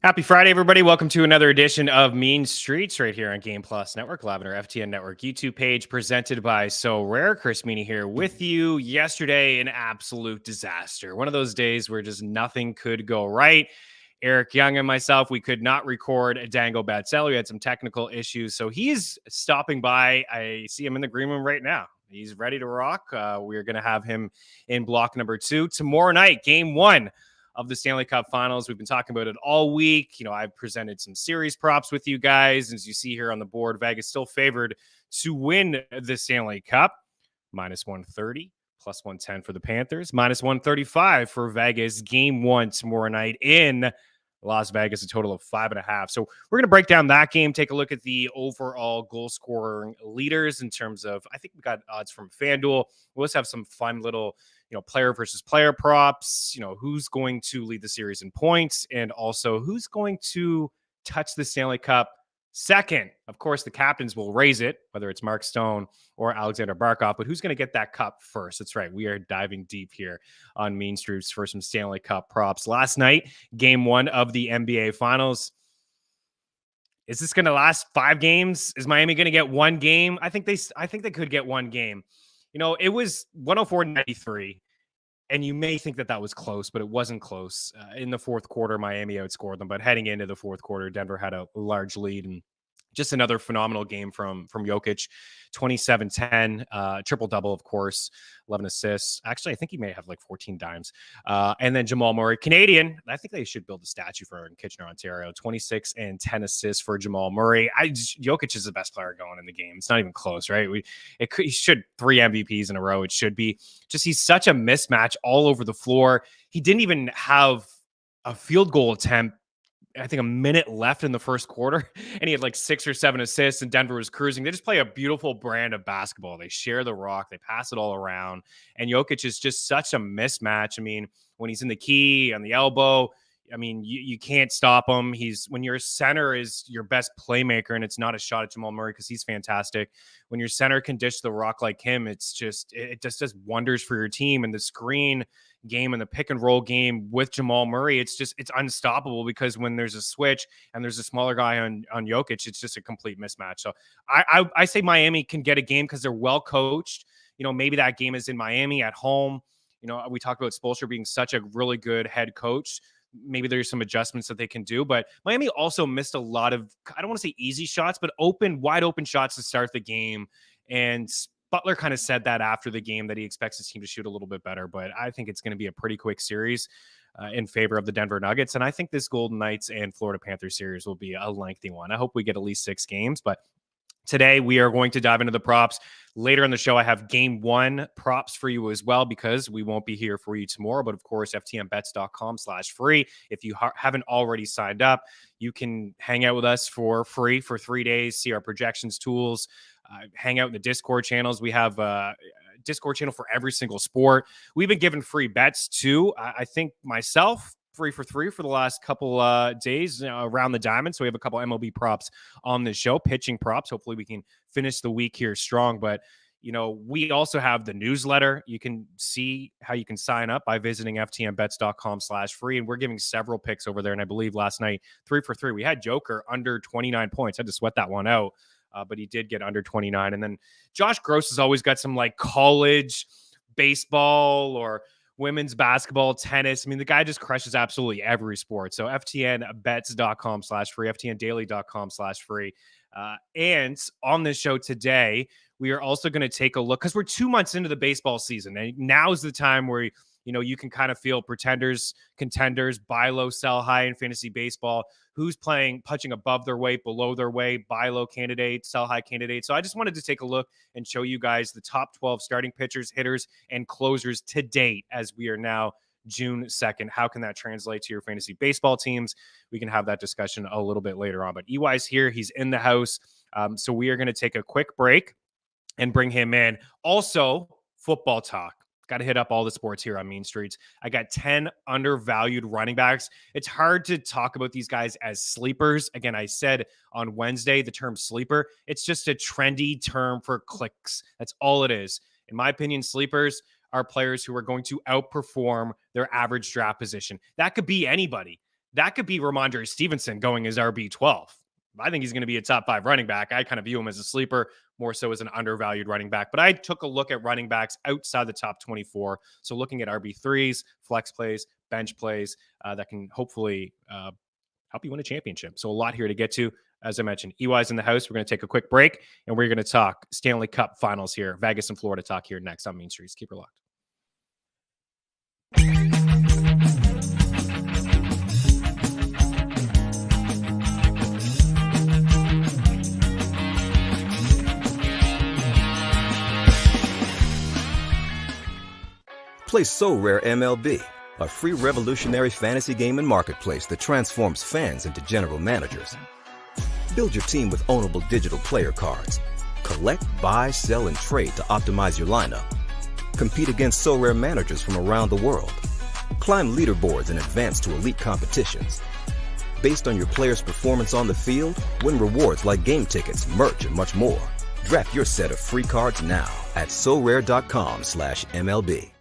Happy Friday, everybody. Welcome to another edition of Mean Streets right here on Game Plus Network, live on our FTN Network YouTube page, presented by So Rare. Chris Meaney here with you. Yesterday, an absolute disaster. One of those days where just nothing could go right. Eric Young and myself, we could not record Dango Batzell. We had some technical issues, so he's stopping by. I see him in the green room right now. He's ready to rock. We're going to have him in block number 2 tomorrow night, game 1 of the Stanley Cup Finals. We've been talking about it all week. I've presented some series props with you guys. As you see here on the board, Vegas still favored to win the Stanley Cup. Minus 130, plus 110 for the Panthers, minus 135 for Vegas. Game 1 tomorrow night in Las Vegas, a total of 5.5. So we're going to break down that game, take a look at the overall goal scoring leaders in terms of, I think we got odds from FanDuel. We'll also have some fun little player versus player props, who's going to lead the series in points, and also who's going to touch the Stanley Cup second. Of course, the captains will raise it, whether it's Mark Stone or Alexander Barkov, but who's going to get that cup first? That's right. We are diving deep here on Mean Streets for some Stanley Cup props. Last night, game 1 of the NBA Finals. Is this going to last 5 games? Is Miami going to get 1 game? I think they could get 1 game. It was 104-93, and you may think that was close, but it wasn't close. In the fourth quarter, Miami outscored them, but heading into the fourth quarter, Denver had a large lead, and just another phenomenal game from Jokic. 27-10, triple-double, of course, 11 assists. Actually, I think he may have like 14 dimes. And then Jamal Murray, Canadian. I think they should build a statue for him in Kitchener, Ontario. 26 and 10 assists for Jamal Murray. Jokic is the best player going in the game. It's not even close, right? He should 3 MVPs in a row. It should be. Just he's such a mismatch all over the floor. He didn't even have a field goal attempt, I think, a minute left in the first quarter, and he had like 6 or 7 assists, and Denver was cruising. They just play a beautiful brand of basketball. They share the rock, they pass it all around, and Jokic is just such a mismatch. I mean, when he's in the key, on the elbow, I mean, you can't stop him. When your center is your best playmaker, and it's not a shot at Jamal Murray because he's fantastic. When your center can dish the rock like him, it just does wonders for your team. And the screen game and the pick and roll game with Jamal Murray, it's unstoppable, because when there's a switch and there's a smaller guy on Jokic, it's just a complete mismatch. So I say Miami can get a game because they're well coached. Maybe that game is in Miami at home. We talked about Spoelstra being such a really good head coach. Maybe there's some adjustments that they can do, but Miami also missed a lot of, I don't want to say easy shots, but wide open shots to start the game. And Butler kind of said that after the game, that he expects his team to shoot a little bit better, but I think it's going to be a pretty quick series in favor of the Denver Nuggets. And I think this Golden Knights and Florida Panthers series will be a lengthy one. I hope we get at least 6 games, but today, we are going to dive into the props. Later in the show, I have game 1 props for you as well, because we won't be here for you tomorrow. But of course, ftnbets.com/free. If you haven't already signed up, you can hang out with us for free for 3 days, see our projections tools, hang out in the Discord channels. We have a Discord channel for every single sport. We've been giving free bets too. I think myself, 3 for 3 for the last couple days around the diamond. So we have a couple MLB props on the show, pitching props. Hopefully we can finish the week here strong. But, we also have the newsletter. You can see how you can sign up by visiting ftnbets.com/free. And we're giving several picks over there. And I believe last night, 3 for 3, we had Joker under 29 points. I had to sweat that one out. But he did get under 29. And then Josh Gross has always got some like college baseball or women's basketball, tennis. I mean, the guy just crushes absolutely every sport. So ftnbets.com/free, ftndaily.com/free. And on this show today, we are also going to take a look, because we're 2 months into the baseball season. And now is the time where, you can kind of feel pretenders, contenders, buy low, sell high in fantasy baseball. Who's punching above their weight, below their weight, buy low candidate, sell high candidate. So I just wanted to take a look and show you guys the top 12 starting pitchers, hitters, and closers to date, as we are now June 2nd. How can that translate to your fantasy baseball teams? We can have that discussion a little bit later on. But EY's here. He's in the house. So we are going to take a quick break and bring him in. Also, football talk. Got to hit up all the sports here on Mean Streets. I got 10 undervalued running backs. It's hard to talk about these guys as sleepers. Again, I said on Wednesday the term sleeper. It's just a trendy term for clicks. That's all it is. In my opinion, sleepers are players who are going to outperform their average draft position. That could be anybody. that could be Ramondre Stevenson going as RB12. I think he's going to be a top 5 running back. I kind of view him as a sleeper, more so as an undervalued running back. But I took a look at running backs outside the top 24. So looking at RB3s, flex plays, bench plays that can hopefully help you win a championship. So a lot here to get to. As I mentioned, EY's in the house. We're going to take a quick break, and we're going to talk Stanley Cup Finals here. Vegas and Florida talk here next on Mean Streets. Keep her locked. Play So Rare MLB, a free revolutionary fantasy game and marketplace that transforms fans into general managers. Build your team with ownable digital player cards. Collect, buy, sell, and trade to optimize your lineup. Compete against So Rare managers from around the world. Climb leaderboards and advance to elite competitions. Based on your player's performance on the field, win rewards like game tickets, merch, and much more. Draft your set of free cards now at sorare.com/MLB.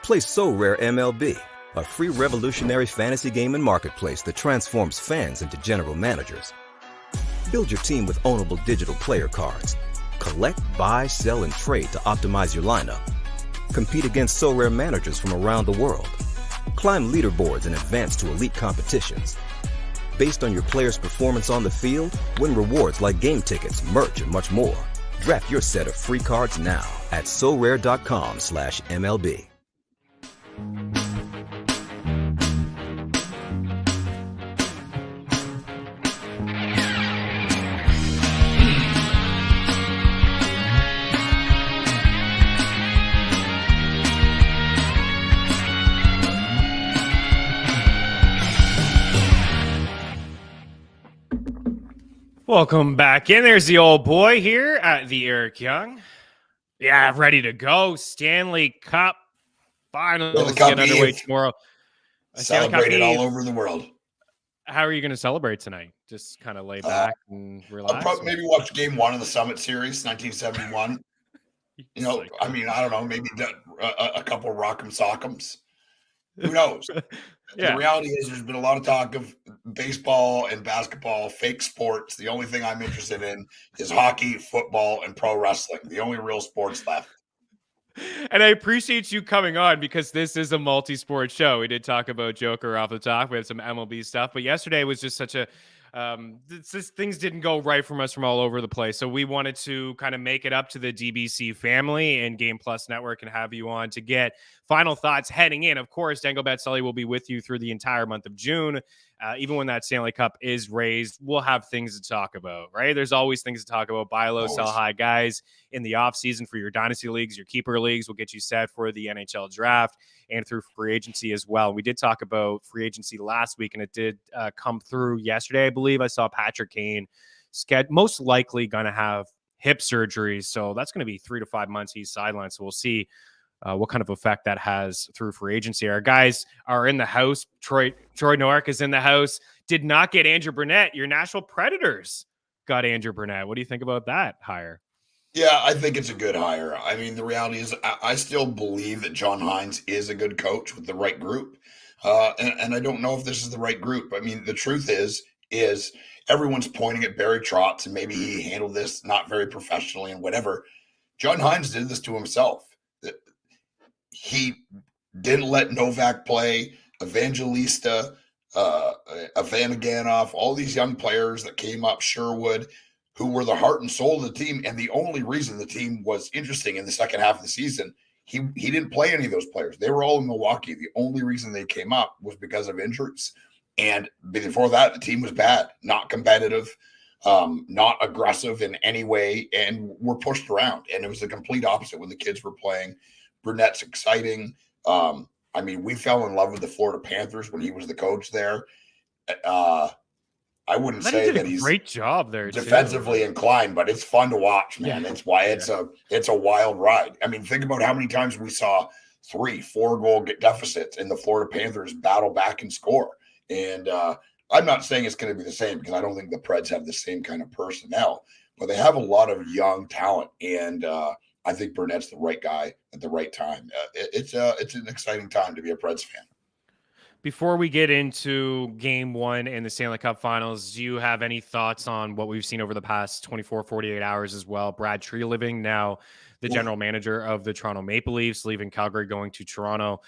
Play So Rare MLB, a free revolutionary fantasy game and marketplace that transforms fans into general managers. Build your team with ownable digital player cards. Collect, buy, sell, and trade to optimize your lineup. Compete against So Rare managers from around the world. Climb leaderboards and advance to elite competitions. Based on your player's performance on the field, win rewards like game tickets, merch, and much more. Draft your set of free cards now at sorare.com/MLB. Welcome back in. There's the old boy here at the Eric Young. Yeah, ready to go. Stanley Cup Finals get underway tomorrow. Celebrated all over the world. How are you going to celebrate tonight? Just kind of lay back and relax? I'll probably maybe watch Game 1 of the Summit Series, 1971. You know, I mean, I don't know, maybe a couple Rock'em Sock'ems. Who knows? Yeah. The reality is there's been a lot of talk of baseball and basketball, fake sports. The only thing I'm interested in is hockey, football, and pro wrestling. The only real sports left. And I appreciate you coming on because this is a multi-sport show. We did talk about Joker off the top. We had some MLB stuff, but yesterday was just such a things didn't go right from us from all over the place. So we wanted to kind of make it up to the DBC family and Game Plus Network and have you on to get final thoughts heading in. Of course, Dango Sully will be with you through the entire month of June. Even when that Stanley Cup is raised, we'll have things to talk about, right? There's always things to talk about. Buy low, sell high guys in the offseason for your dynasty leagues, your keeper leagues will get you set for the NHL draft and through free agency as well. We did talk about free agency last week, and it did come through yesterday, I believe. I saw Patrick Kane most likely going to have hip surgery. So that's going to be 3 to 5 months he's sidelined. So we'll see what kind of effect that has through free agency. Our guys are in the house. Troy Nowak is in the house. Did not get Andrew Burnett. Your Nashville Predators got Andrew Burnett. What do you think about that hire? Yeah, I think it's a good hire. I mean, the reality is I still believe that John Hines is a good coach with the right group. And I don't know if this is the right group. I mean, the truth is everyone's pointing at Barry Trotz and maybe he handled this not very professionally and whatever. John Hines did this to himself. He didn't let Novak play, Evangelista, Ivanoganov, all these young players that came up, Sherwood, who were the heart and soul of the team. And the only reason the team was interesting in the second half of the season, he didn't play any of those players. They were all in Milwaukee. The only reason they came up was because of injuries. And before that, the team was bad, not competitive, not aggressive in any way, and were pushed around. And it was the complete opposite when the kids were playing. Burnett's exciting. I mean, we fell in love with the Florida Panthers when he was the coach there. I wouldn't But say he did that a he's great job there defensively too. inclined, but it's fun to watch, man. Yeah. It's why it's a wild ride. I mean, think about how many times we saw 3-4 goal deficits and the Florida Panthers battle back and score. And I'm not saying it's going to be the same because I don't think the Preds have the same kind of personnel, but they have a lot of young talent, and I think Burnett's the right guy at the right time. It's an exciting time to be a Preds fan. Before we get into game one in the Stanley Cup Finals, do you have any thoughts on what we've seen over the past 24, 48 hours as well? Brad Treliving, now the general manager of the Toronto Maple Leafs, leaving Calgary, going to Toronto.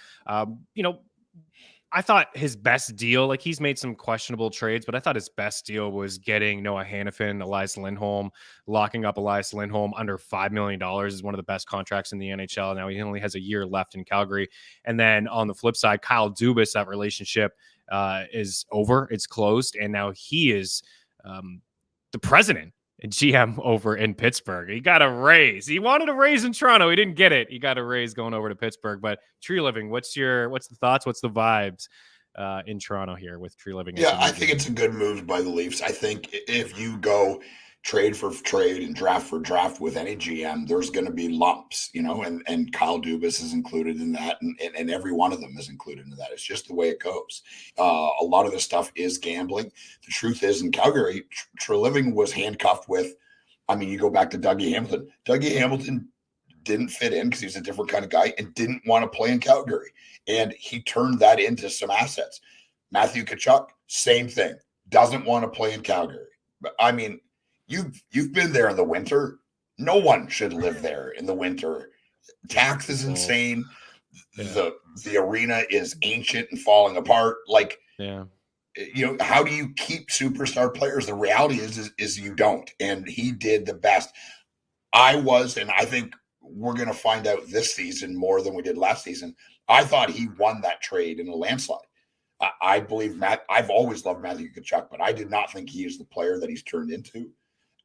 I thought his best deal, like he's made some questionable trades, but I thought his best deal was getting Noah Hannafin, Elias Lindholm, locking up Elias Lindholm under $5 million is one of the best contracts in the NHL. Now he only has a year left in Calgary. And then on the flip side, Kyle Dubas, that relationship is over. It's closed. And now he is the president and GM over in Pittsburgh. He got a raise. He wanted a raise in Toronto. He didn't get it. He got a raise going over to Pittsburgh. But Treliving, what's the thoughts? What's the vibes in Toronto here with Treliving? Yeah, I think it's a good move by the Leafs. I think if you go trade for trade and draft for draft with any GM, there's going to be lumps, and Kyle Dubas is included in that, and every one of them is included in that. It's just the way it goes. A lot of this stuff is gambling. The truth is, in Calgary, Treliving was handcuffed with, you go back to Dougie Hamilton. Dougie Hamilton didn't fit in because he's a different kind of guy and didn't want to play in Calgary. And he turned that into some assets. Matthew Tkachuk, same thing. Doesn't want to play in Calgary. You've been there in the winter. No one should live there in the winter. Tax is insane. Yeah. The arena is ancient and falling apart. How do you keep superstar players? The reality is you don't. And he did the best. And I think we're going to find out this season more than we did last season. I thought he won that trade in a landslide. I believe I've always loved Matthew Tkachuk, but I did not think he is the player that he's turned into.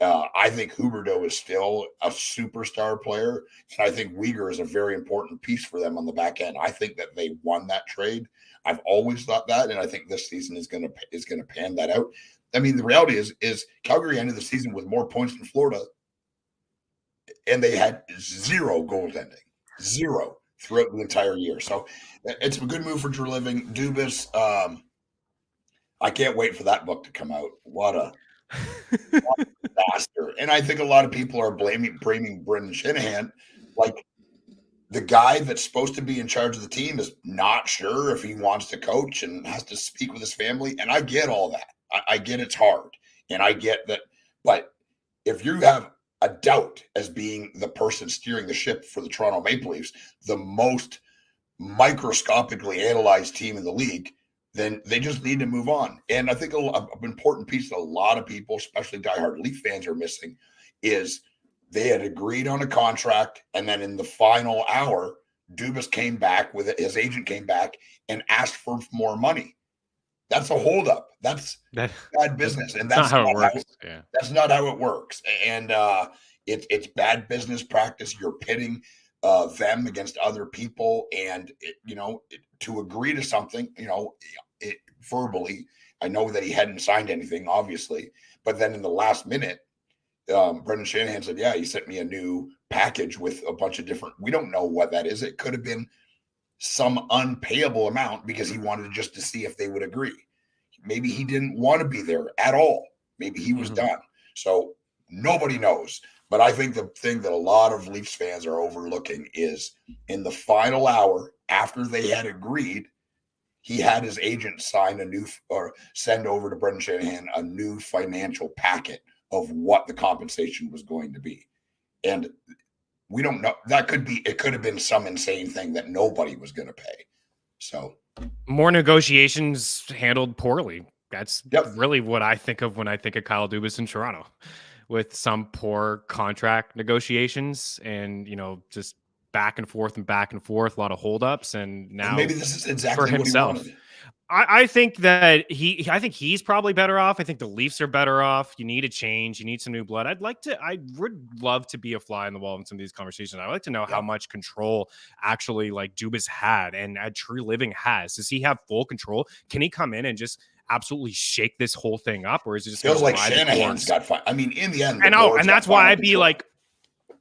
I think Huberdeau is still a superstar player, and I think Weegar is a very important piece for them on the back end. I think that they won that trade. I've always thought that, and I think this season is going to pan that out. The reality is Calgary ended the season with more points than Florida, and they had zero goaltending, zero throughout the entire year. So it's a good move for Treliving. Dubas, I can't wait for that book to come out. What a disaster. And I think a lot of people are blaming Brendan Shanahan. Like, the guy that's supposed to be in charge of the team is not sure if he wants to coach and has to speak with his family. And I get all that. I get it's hard. And I get that. But if you have a doubt as being the person steering the ship for the Toronto Maple Leafs, the most microscopically analyzed team in the league, then they just need to move on. And I think an important piece that a lot of people, especially diehard Leaf fans, are missing is they had agreed on a contract, and then in the final hour, Dubas came back with it. His agent came back and asked for more money. That's a holdup. That's bad business, and that's not how it works. That's not how it works. And it's bad business practice. You're pitting them against other people, and to agree to something, verbally. I know that he hadn't signed anything, obviously, but then in the last minute, Brendan Shanahan said, "Yeah, he sent me a new package with a bunch of different." We don't know what that is. It could have been some unpayable amount because he wanted just to see if they would agree. Maybe he didn't want to be there at all. Maybe he was done. So nobody knows. But I think the thing that a lot of Leafs fans are overlooking is in the final hour, after they had agreed, he had his agent sign send over to Brendan Shanahan a new financial packet of what the compensation was going to be. And we don't know. It could have been some insane thing that nobody was going to pay. So more negotiations handled poorly. That's really what I think of when I think of Kyle Dubas in Toronto, with some poor contract negotiations and, just back and forth, a lot of holdups. And now maybe this is exactly what he wanted. I think that he's probably better off. I think the Leafs are better off. You need a change. You need some new blood. I would love to be a fly on the wall in some of these conversations. I'd like to know how much control actually Dubas had and Treliving has. Does he have full control? Can he come in and just absolutely shake this whole thing up, or is it just feels like ride the Shanahan's course? got fun? I mean, in the end, I know, board's and got that's why final I'd be control. like,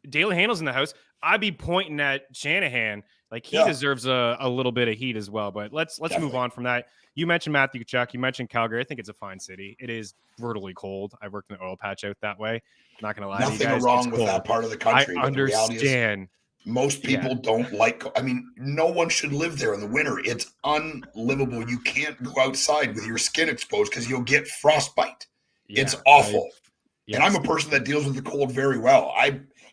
Daily Handle's in the house. I'd be pointing at Shanahan. Like, he deserves a little bit of heat as well. But let's move on from that. You mentioned Matthew Tkachuk. You mentioned Calgary. I think it's a fine city. It is brutally cold. I worked in the oil patch out that way. Not going to lie to you guys. Nothing wrong with that part of the country. I but the reality understand. is, most people don't like. I mean, no one should live there in the winter. It's unlivable. You can't go outside with your skin exposed because you'll get frostbite. It's awful. Yes. And I'm a person that deals with the cold very well.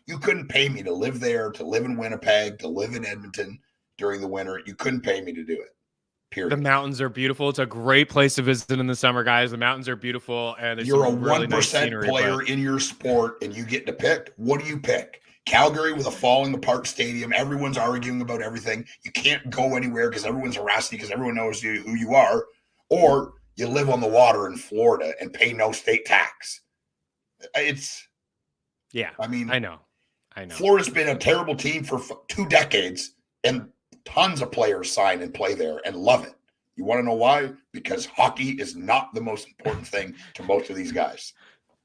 You couldn't pay me to live there, to live in Winnipeg, to live in Edmonton during the winter. You couldn't pay me to do it. Period. The mountains are beautiful. It's a great place to visit in the summer, guys. The mountains are beautiful, and you're a 1% player in your sport, and you get to pick. What do you pick? Calgary with a falling apart stadium. Everyone's arguing about everything. You can't go anywhere because everyone's harassing you because everyone knows who you are. Or you live on the water in Florida and pay no state tax. I mean, I know. Florida's been a terrible team for 2 decades, and tons of players sign and play there and love it. You want to know why? Because hockey is not the most important thing to most of these guys.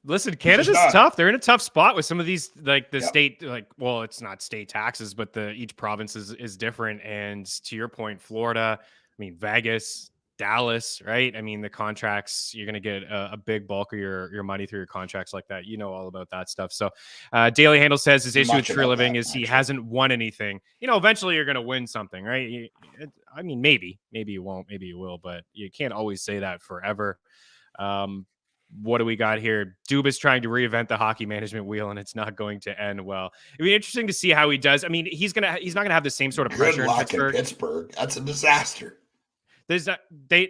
Listen, Canada's tough. They're in a tough spot with some of these, like the state, well, it's not state taxes, but each province is different. And to your point, Florida, I mean, Vegas, Dallas, right? I mean, the contracts, you're going to get a big bulk of your money through your contracts like that. You know all about that stuff. So Daily Handle says his issue with Tree Living is he hasn't won anything. Eventually you're going to win something, right? I mean, maybe you won't, maybe you will, but you can't always say that forever. What do we got here? Dubas trying to reinvent the hockey management wheel, and it's not going to end well. It'd be interesting to see how he does. I mean, he's not going to have the same sort of pressure in Pittsburgh. That's a disaster. There's not, they're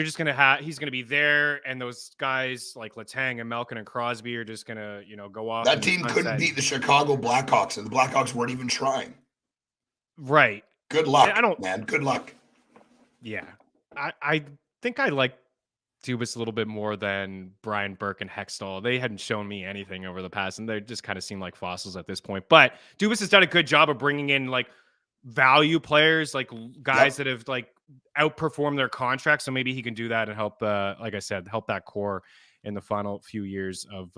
just going to have, he's going to be there. And those guys like Letang and Malkin and Crosby are just going to, go off. That team couldn't beat the Chicago Blackhawks, and the Blackhawks weren't even trying. Right. Good luck, man. Good luck. Yeah. I think I like Dubas a little bit more than Brian Burke and Hextall. They hadn't shown me anything over the past, and they just kind of seem like fossils at this point. But Dubas has done a good job of bringing in like value players, like guys that have like outperformed their contracts. So maybe he can do that and help, like I said, help that core in the final few years of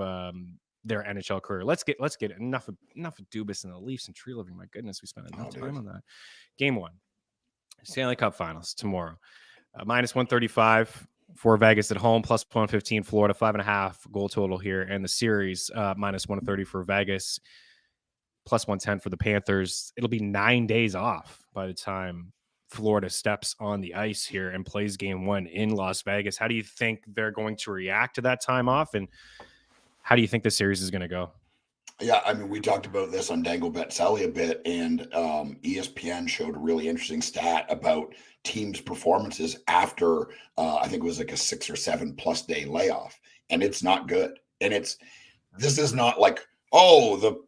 their NHL career. Let's get enough of Dubas and the Leafs and Tree Living. My goodness, we spent enough time on that. Game 1, Stanley Cup Finals tomorrow. Minus 135 for Vegas at home, plus 115 Florida, 5.5 goal total here. And the series minus 130 for Vegas, plus 110 for the Panthers. It'll be 9 days off by the time Florida steps on the ice here and plays game 1 in Las Vegas. How do you think they're going to react to that time off? And how do you think the series is going to go? Yeah, I mean, we talked about this on Dangle Bet Sally a bit, and ESPN showed a really interesting stat about teams' performances after, I think it was like a 6 or 7+ day layoff, and it's not good. And this is not like, the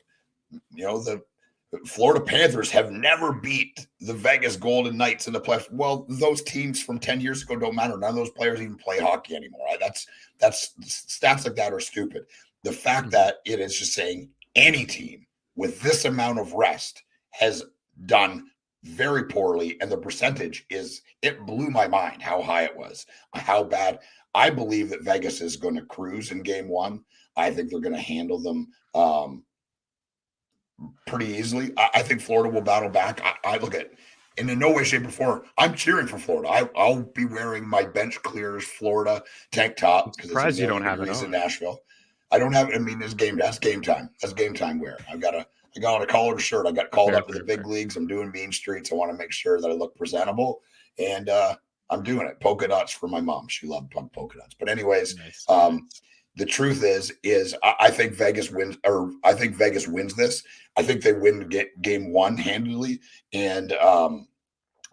Florida Panthers have never beat the Vegas Golden Knights in the playoffs. Well, those teams from 10 years ago don't matter. None of those players even play hockey anymore. Right? That's stats like that are stupid. The fact that it is just saying any team with this amount of rest has done very poorly, and the percentage it blew my mind how high it was, how bad. I believe that Vegas is going to cruise in game 1. I think they're going to handle them pretty easily. I think Florida will battle back. I look at, and in no way, shape, or form, I'm cheering for Florida. I'll be wearing my bench clears Florida tank top because it's you don't have it in Nashville. I don't have. I mean, that's game time. That's game time wear. I got on a collared shirt. I got called up to the big leagues. I'm doing Mean Streets. I want to make sure that I look presentable, and I'm doing it. Polka dots for my mom. She loved polka dots. But anyways, the truth is I think Vegas wins, or I think Vegas wins this. I think they win game 1 handily, and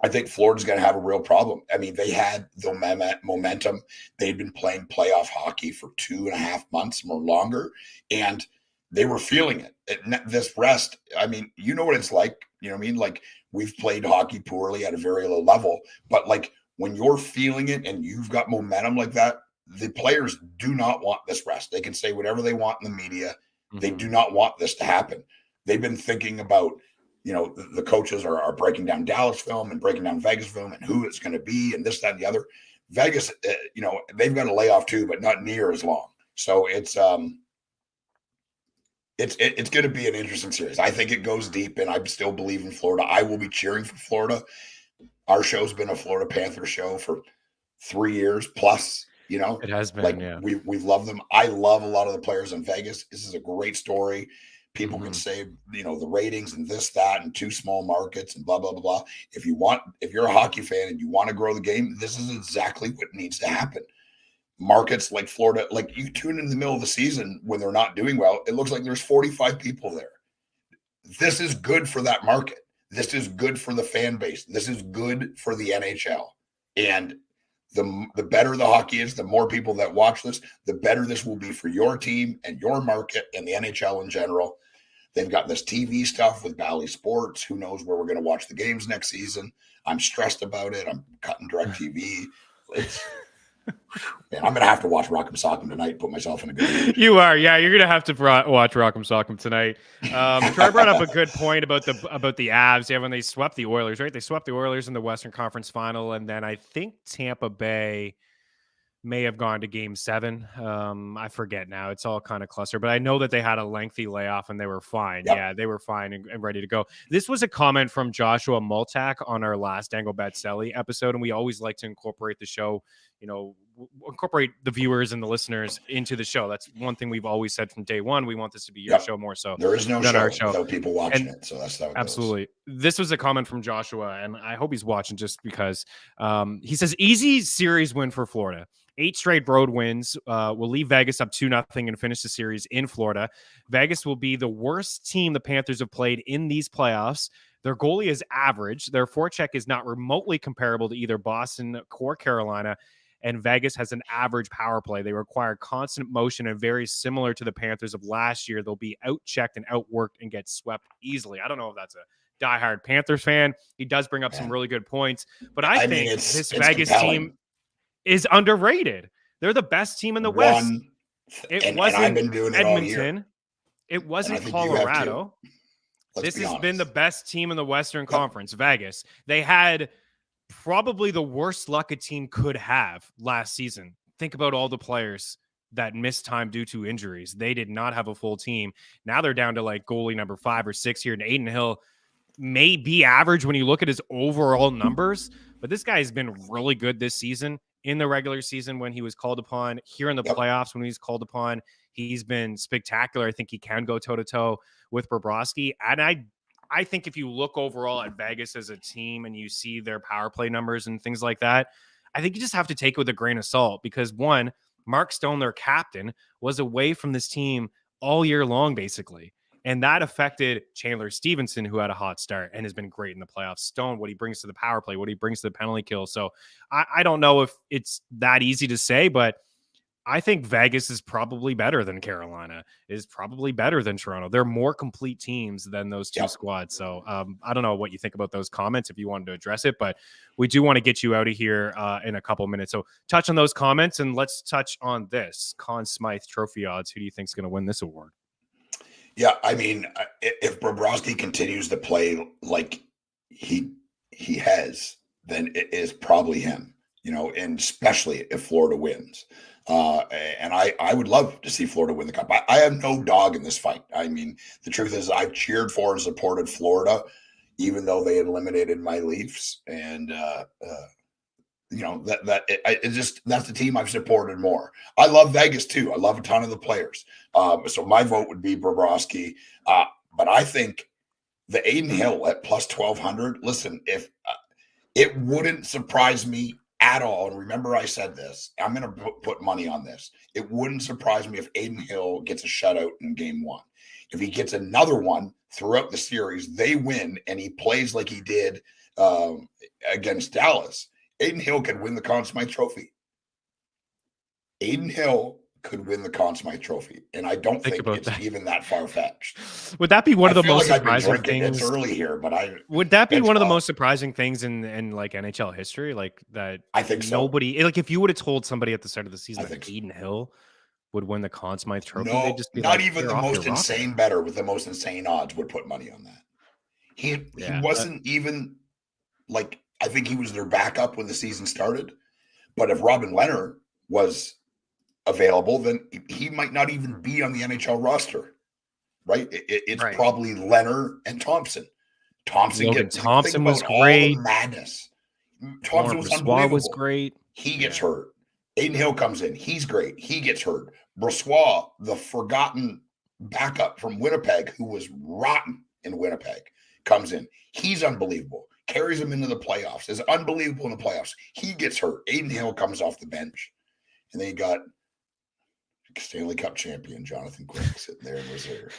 I think Florida's going to have a real problem. I mean, they had the momentum. They'd been playing playoff hockey for 2.5 months or longer, and they were feeling it. This rest, I mean, you know what it's like. You know what I mean? Like, we've played hockey poorly at a very low level, but like when you're feeling it and you've got momentum like that, the players do not want this rest. They can say whatever they want in the media. Mm-hmm. They do not want this to happen. They've been thinking about, the coaches are breaking down Dallas film and breaking down Vegas film and who it's going to be and this, that, and the other. Vegas, they've got a layoff too, but not near as long. So it's going to be an interesting series. I think it goes deep, and I still believe in Florida. I will be cheering for Florida. Our show's been a Florida Panthers show for 3 years plus. It has been. We love them. I love a lot of the players in Vegas. This is a great story. People can say, the ratings and this, that, and 2 small markets and blah, blah, blah, blah. If you're a hockey fan and you want to grow the game, this is exactly what needs to happen. Markets like Florida, like you tune in the middle of the season when they're not doing well, it looks like there's 45 people there. This is good for that market. This is good for the fan base. This is good for the NHL. And the better the hockey is, the more people that watch this, the better this will be for your team and your market and the NHL in general. They've got this TV stuff with Bally Sports. Who knows where we're going to watch the games next season? I'm stressed about it. I'm cutting DirecTV. Man, I'm going to have to watch Rock'em Sock'em tonight and put myself in a good mood. You are. Yeah, you're going to have to watch Rock'em Sock'em tonight. Troy brought up a good point about the Avs. Yeah, when they swept the Oilers, right? They swept the Oilers in the Western Conference Final, and then I think Tampa Bay may have gone to Game 7. I forget now. It's all kind of cluster, but I know that they had a lengthy layoff and they were fine. Yep. Yeah, they were fine and ready to go. This was a comment from Joshua Multack on our last Dangle Bet Selly episode, and we always like to incorporate the show, incorporate the viewers and the listeners into the show. That's one thing we've always said from day one. We want this to be your show more so. There is no show without people watching it, so that's how it absolutely goes. This was a comment from Joshua, and I hope he's watching just because he says, easy series win for Florida. 8 straight road wins will leave Vegas up 2-0 and finish the series in Florida. Vegas will be the worst team the Panthers have played in these playoffs. Their goalie is average. Their forecheck is not remotely comparable to either Boston or Carolina. And Vegas has an average power play. They require constant motion and very similar to the Panthers of last year. They'll be outchecked and outworked and get swept easily. I don't know if that's a diehard Panthers fan. He does bring up some really good points. But I think this Vegas team is underrated. They're the best team in the West. It wasn't I've been doing it Edmonton. It wasn't Colorado. This has been the best team in the Western Conference, Vegas. They had probably the worst luck a team could have last season. Think about all the players that missed time due to injuries. They did not have a full team. Now they're down to like goalie number 5 or 6 here, and Aiden Hill may be average when you look at his overall numbers, but this guy has been really good this season. In the regular season when he was called upon, here in the playoffs when he's called upon, he's been spectacular. I think he can go toe-to-toe with Bobrovsky. And I think if you look overall at Vegas as a team and you see their power play numbers and things like that, I think you just have to take it with a grain of salt because, one, Mark Stone, their captain, was away from this team all year long, basically. And that affected Chandler Stevenson, who had a hot start and has been great in the playoffs. Stone, what he brings to the power play, what he brings to the penalty kill. So I don't know if it's that easy to say, but I think Vegas is probably better than Carolina, is probably better than Toronto. They're more complete teams than those two squads. So I don't know what you think about those comments if you wanted to address it, but we do want to get you out of here in a couple minutes. So touch on those comments and let's touch on this. Conn Smythe trophy odds. Who do you think is going to win this award? Yeah, I mean, if Bobrovsky continues to play like he has, then it is probably him, and especially if Florida wins. And I would love to see Florida win the cup. I have no dog in this fight. I mean, the truth is I've cheered for and supported Florida, even though they eliminated my Leafs. And, that's the team I've supported more. I love Vegas too. I love a ton of the players. So my vote would be Bobrovsky. But I think the Aiden Hill at plus 1,200, listen, if it wouldn't surprise me at all. And remember, I said this, I'm going to put money on this. It wouldn't surprise me if Aiden Hill gets a shutout in game 1. If he gets another one throughout the series, they win, and he plays like he did against Dallas. Aiden Hill could win the Conn Smythe Trophy. Aiden Hill could win the Conn Smythe Trophy, and I don't think it's even that far-fetched. Would that be one of the most surprising things? It's early here, but would that be one of the most surprising things in like NHL history? Like that, I think so. Nobody, like if you would have told somebody at the start of the season that Aiden Hill would win the Conn Smythe Trophy, no, just be not like, even the most insane bettor with the most insane odds would put money on that. He wasn't even like. I think he was their backup when the season started, But if Robin Leonard was available, then he might not even be on the NHL roster, right? It's Right. probably Leonard and Thompson. Logan Thompson was great. All the madness. Laurent Thompson was Brossoit unbelievable. was great. He gets hurt. Aiden Hill comes in. He's great. He gets hurt. Brossoit, the forgotten backup from Winnipeg, who was rotten in Winnipeg, comes in. He's unbelievable. Carries him into the playoffs. Is unbelievable in the playoffs. He gets hurt. Aiden Hill comes off the bench. And then you got Stanley Cup champion Jonathan Quick sitting there in reserve.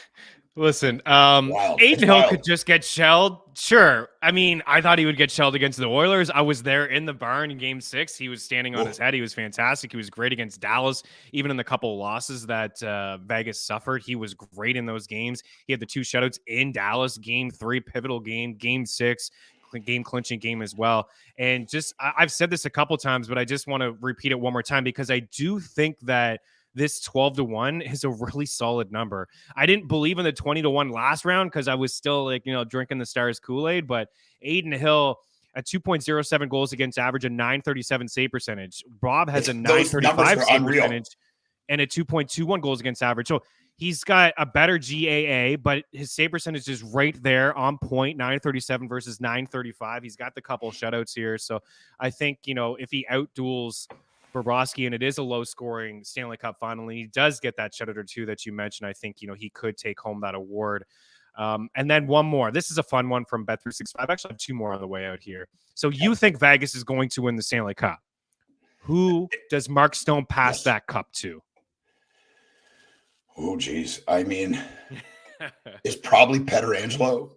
Listen, Aiden Hill could just get shelled. Sure. I mean, I thought he would get shelled against the Oilers. I was there in the barn in Game 6. He was standing on his head. He was fantastic. He was great against Dallas. Even in the couple of losses that Vegas suffered, he was great in those games. He had the 2 shutouts in Dallas, Game 3, pivotal game, Game 6, game clinching game as well. And just, I've said this a couple times, but I just want to repeat it one more time because I do think that this 12-1 is a really solid number. I didn't believe in the 20-1 last round because I was still drinking the Stars Kool-Aid, but Aiden Hill at 2.07 goals against average, a 937 save percentage. Bob has a 935 save percentage and a 2.21 goals against average. So he's got a better GAA, but his save percentage is right there on point, 937 versus 935. He's got the couple shutouts here. So I think, if he outduels Bobrovsky, and it is a low-scoring Stanley Cup final, and he does get that shutout or 2 that you mentioned, I think, he could take home that award. And then one more. This is a fun one from Bet365. I actually have 2 more on the way out here. So you think Vegas is going to win the Stanley Cup. Who does Mark Stone pass that cup to? Oh, geez. I mean, it's probably Pietrangelo,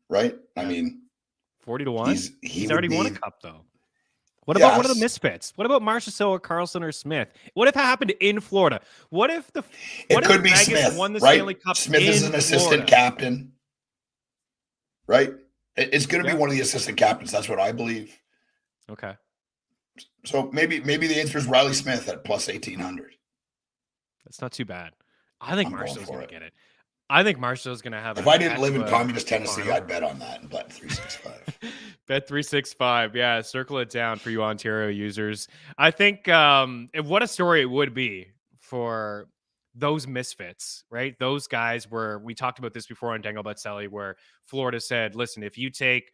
right? I mean, 40-1. He's already won a cup, though. What about one of the misfits? What about Marchessault, Carlson, or Smith? What if that happened in Florida? What if Vegas Smith, won the right? Stanley Cup? Smith is an assistant captain, right? It's going to be one of the assistant captains. That's what I believe. Okay. So maybe the answer is Riley Smith at plus 1,800. That's not too bad. I think Marchessault's going to get it. I think Marchessault's going to have. If I didn't live in communist Tennessee, I'd bet on that and bet 365. Bet 365. Yeah, circle it down for you Ontario users. I think what a story it would be for those misfits, right? Those guys where we talked about this before on Dangle Betzelli, where Florida said, listen, if you take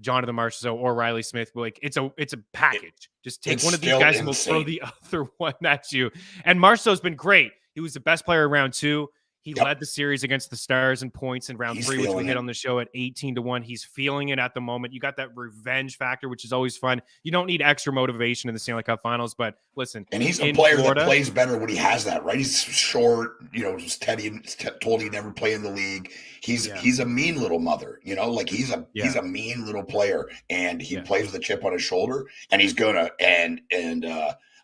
Jonathan Marchessault or Riley Smith, it's a package. Just take one of these guys and we'll throw the other one at you. And Marchessault's been great. He was the best player in round 2. He led the series against the Stars in points in round 3, which we hit on the show at 18-1. He's feeling it at the moment. You got that revenge factor, which is always fun. You don't need extra motivation in the Stanley Cup Finals, but listen. And he's a player that plays better when he has that, right? He's short, just told he'd never play in the league. He's a mean little mother, he's a mean little player, and he plays with a chip on his shoulder, and he's gonna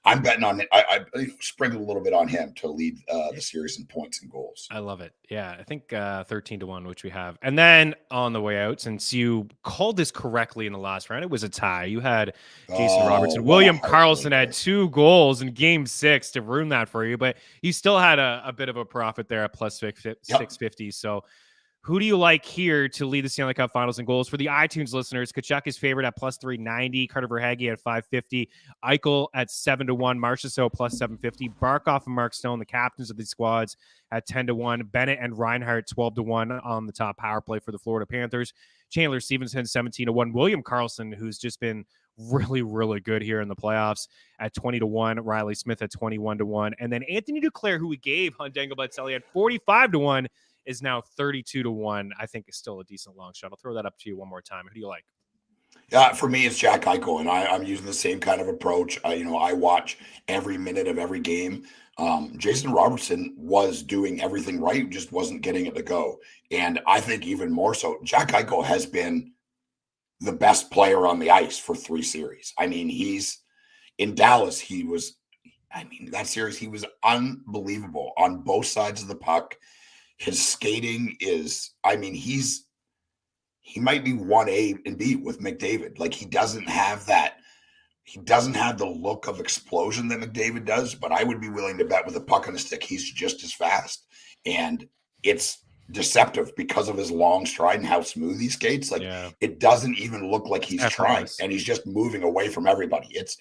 I'm betting on it. I sprinkled a little bit on him to lead the series in points and goals. I love it. Yeah, I think 13-1, which we have. And then on the way out, since you called this correctly in the last round, it was a tie. You had Jason Robertson. William Karlsson had 2 goals in Game 6 to ruin that for you, but you still had a bit of a profit there at plus 650. So who do you like here to lead the Stanley Cup Finals in goals? For the iTunes listeners, Tkachuk is favored at plus 390, Carter Verhaeghe at 550, Eichel at 7-1, Marchessault plus 750, Barkov and Mark Stone, the captains of these squads, at 10-1, Bennett and Reinhart 12-1 on the top power play for the Florida Panthers, Chandler Stevenson 17-1, William Karlsson, who's just been really, really good here in the playoffs, at 20-1, Riley Smith at 21-1, and then Anthony Duclair, who we gave on Dangle Betzelli at 45-1, is now 32-1. I think is still a decent long shot. I'll throw that up to you one more time. Who do you like? Yeah, for me, it's Jack Eichel, and I'm using the same kind of approach. I watch every minute of every game. Jason Robertson was doing everything right, just wasn't getting it to go. And I think even more so, Jack Eichel has been the best player on the ice for 3 series. I mean, he's in Dallas. That series, he was unbelievable on both sides of the puck. His skating is, he might be 1A and B with McDavid. Like, he doesn't have the look of explosion that McDavid does, but I would be willing to bet with a puck on a stick, he's just as fast. And it's deceptive because of his long stride and how smooth he skates. Like it doesn't even look like he's trying, and he's just moving away from everybody. It's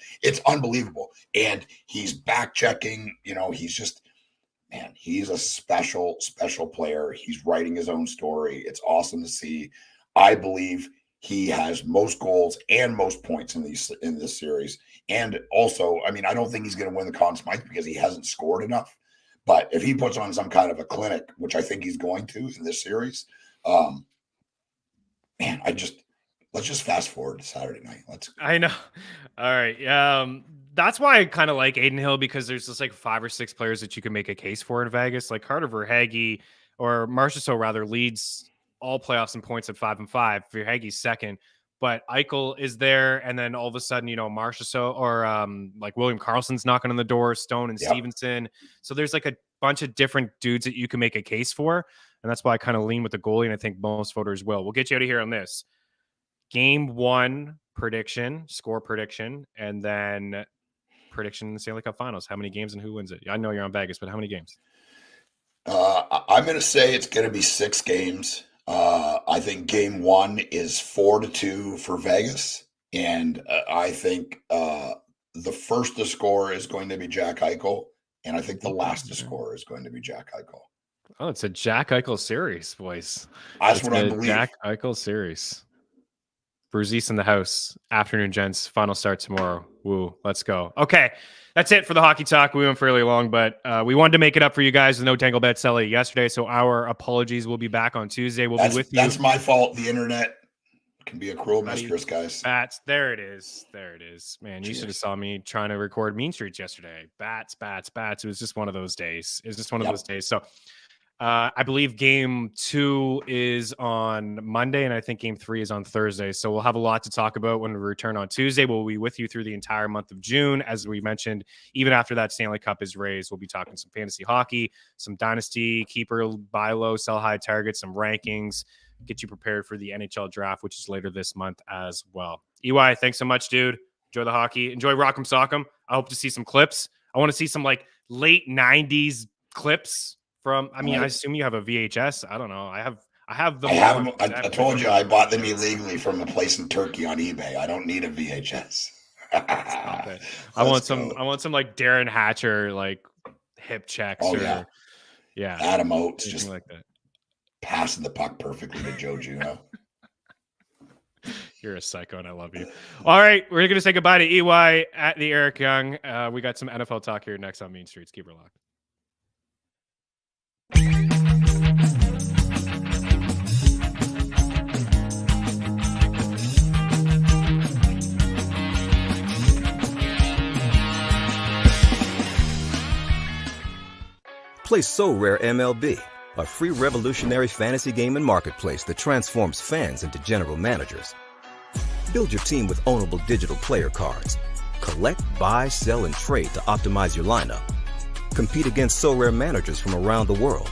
unbelievable. And he's back checking, he's just, man, he's a special player. He's writing his own story. It's awesome to see. I believe he has most goals and most points in this series. And also, I mean, I don't think he's going to win the Conn Smythe because he hasn't scored enough. But if he puts on some kind of a clinic, which I think he's going to in this series, man, let's just fast forward to Saturday night. I know. All right. That's why I kind of like Adin Hill, because there's just like 5 or 6 players that you can make a case for in Vegas. Like Carter Verhaeghe, or Marchessault rather, leads all playoffs in points at 5-5. Verhaeghe's second, but Eichel is there, and then all of a sudden, Marchessault or like William Karlsson's knocking on the door, Stone and Stevenson. So there's like a bunch of different dudes that you can make a case for, and that's why I kind of lean with the goalie, and I think most voters will. We'll get you out of here on this. Game 1 prediction, score prediction, and then prediction in the Stanley Cup Finals. How many games and who wins it? I know you're on Vegas, but how many games? I'm going to say it's going to be 6 games. I think game 1 is 4-2 for Vegas. And I think the first to score is going to be Jack Eichel. And I think the last to score is going to be Jack Eichel. Oh, it's a Jack Eichel series, boys. That's what I believe. Jack Eichel series. Bruzees in the house. Afternoon, gents. Final start tomorrow. Woo. Let's go. Okay. That's it for the hockey talk. We went fairly long, but we wanted to make it up for you guys with no Tangle Bet Selly yesterday. So our apologies. We'll be back on Tuesday. We'll be with you. That's my fault. The internet can be a cruel mistress, guys. Bats. There it is. There it is. Man, you should have saw me trying to record Mean Streets yesterday. Bats. It was just one of those days. So I believe game 2 is on Monday, and I think game 3 is on Thursday. So we'll have a lot to talk about when we return on Tuesday. We'll be with you through the entire month of June. As we mentioned, even after that Stanley Cup is raised, we'll be talking some fantasy hockey, some dynasty, keeper, buy low, sell high targets, some rankings, get you prepared for the NHL draft, which is later this month as well. EY, thanks so much, dude. Enjoy the hockey. Enjoy Rock'em Sock'em. I hope to see some clips. I want to see some like late 90s clips. I assume you have a VHS. I don't know. I have them. I told you I bought them illegally from a place in Turkey on eBay. I don't need a VHS. Stop it. I want some like Darren Hatcher, like hip checks. Adam Oates just like that, passing the puck perfectly to Joe Juno. You're a psycho, and I love you. All right, we're going to say goodbye to EY at the Eric Young. We got some NFL talk here next on Mean Streets. Keep her locked. Play So Rare MLB, a free revolutionary fantasy game and marketplace that transforms fans into general managers. Build your team with ownable digital player cards. Collect, buy, sell, and trade to optimize your lineup. Compete against So Rare managers from around the world.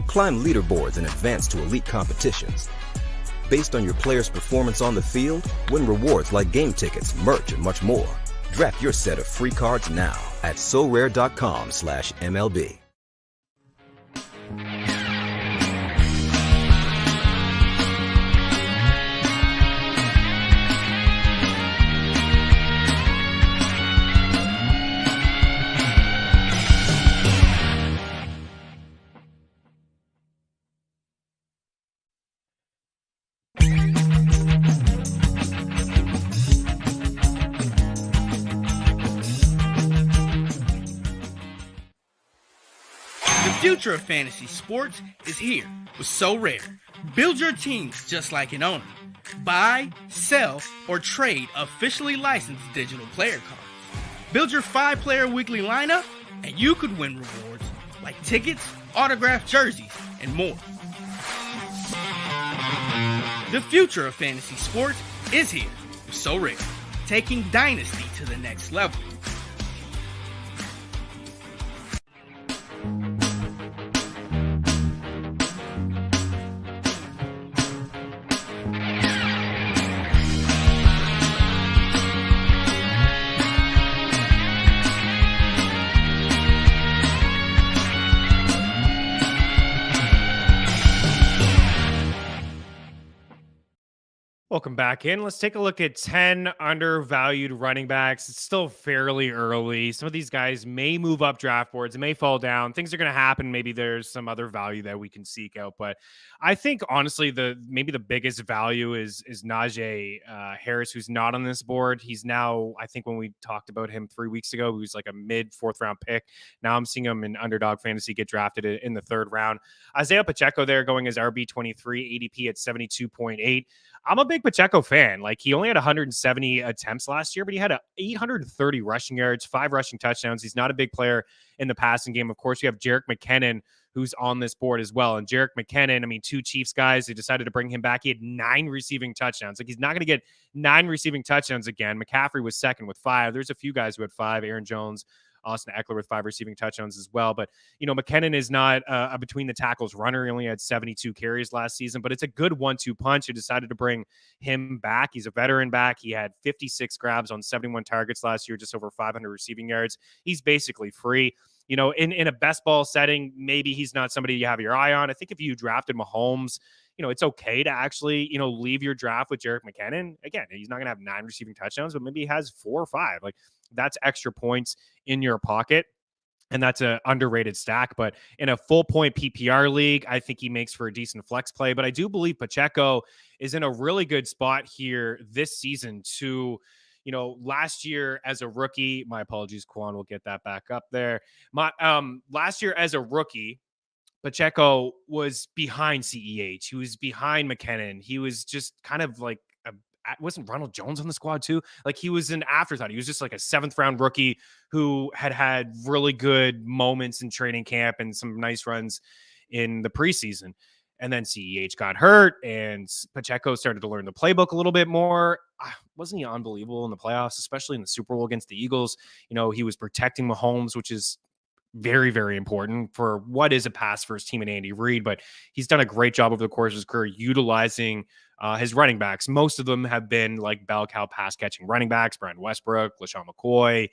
Climb leaderboards and advance to elite competitions. Based on your player's performance on the field, win rewards like game tickets, merch, and much more. Draft your set of free cards now at sorare.com/MLB. The future of fantasy sports is here with So Rare. Build your teams just like an owner. Buy, sell, or trade officially licensed digital player cards. Build your 5-player weekly lineup, and you could win rewards like tickets, autographed jerseys, and more. The future of fantasy sports is here with So Rare, taking Dynasty to the next level. Welcome back in. Let's take a look at 10 undervalued running backs. It's still fairly early. Some of these guys may move up draft boards, it may fall down. Things are going to happen. Maybe there's some other value that we can seek out. But I think honestly, maybe the biggest value is Najee Harris, who's not on this board. He's now, I think when we talked about him 3 weeks ago, he was like a mid fourth round pick. Now I'm seeing him in Underdog Fantasy get drafted in the third round. Isaiah Pacheco there going as RB23, ADP at 72.8. I'm a big Pacheco fan. Like, he only had 170 attempts last year, but he had 830 rushing yards, 5 rushing touchdowns. He's not a big player in the passing game. Of course, you have Jerick McKinnon, who's on this board as well. And Jerick McKinnon, I mean, 2 Chiefs guys, they decided to bring him back. He had 9 receiving touchdowns. Like, he's not going to get 9 receiving touchdowns again. McCaffrey was second with 5. There's a few guys who had 5. Aaron Jones, Austin Eckler with 5 receiving touchdowns as well. But, McKinnon is not a between the tackles runner. He only had 72 carries last season, but it's a good 1-2 punch. They decided to bring him back. He's a veteran back. He had 56 grabs on 71 targets last year, just over 500 receiving yards. He's basically free. In a best ball setting, maybe he's not somebody you have your eye on. I think if you drafted Mahomes, it's okay to actually, leave your draft with Jerick McKinnon. Again, he's not going to have 9 receiving touchdowns, but maybe he has 4 or 5. Like, that's extra points in your pocket. And that's an underrated stack. But in a full point PPR league, I think he makes for a decent flex play. But I do believe Pacheco is in a really good spot here this season to, last year as a rookie, my apologies, Quan, we'll get that back up there. Last year as a rookie, Pacheco was behind CEH. He was behind McKinnon. He was just kind of like wasn't Ronald Jones on the squad too? Like, he was an afterthought. He was just like a 7th round rookie who had really good moments in training camp and some nice runs in the preseason. And then CEH got hurt and Pacheco started to learn the playbook a little bit more. Wasn't he unbelievable in the playoffs, especially in the Super Bowl against the Eagles? He was protecting Mahomes, which is very, very important for what is a pass first team in Andy Reid, but he's done a great job over the course of his career utilizing his running backs. Most of them have been like bell cow pass catching running backs, Brian Westbrook, LaShawn McCoy,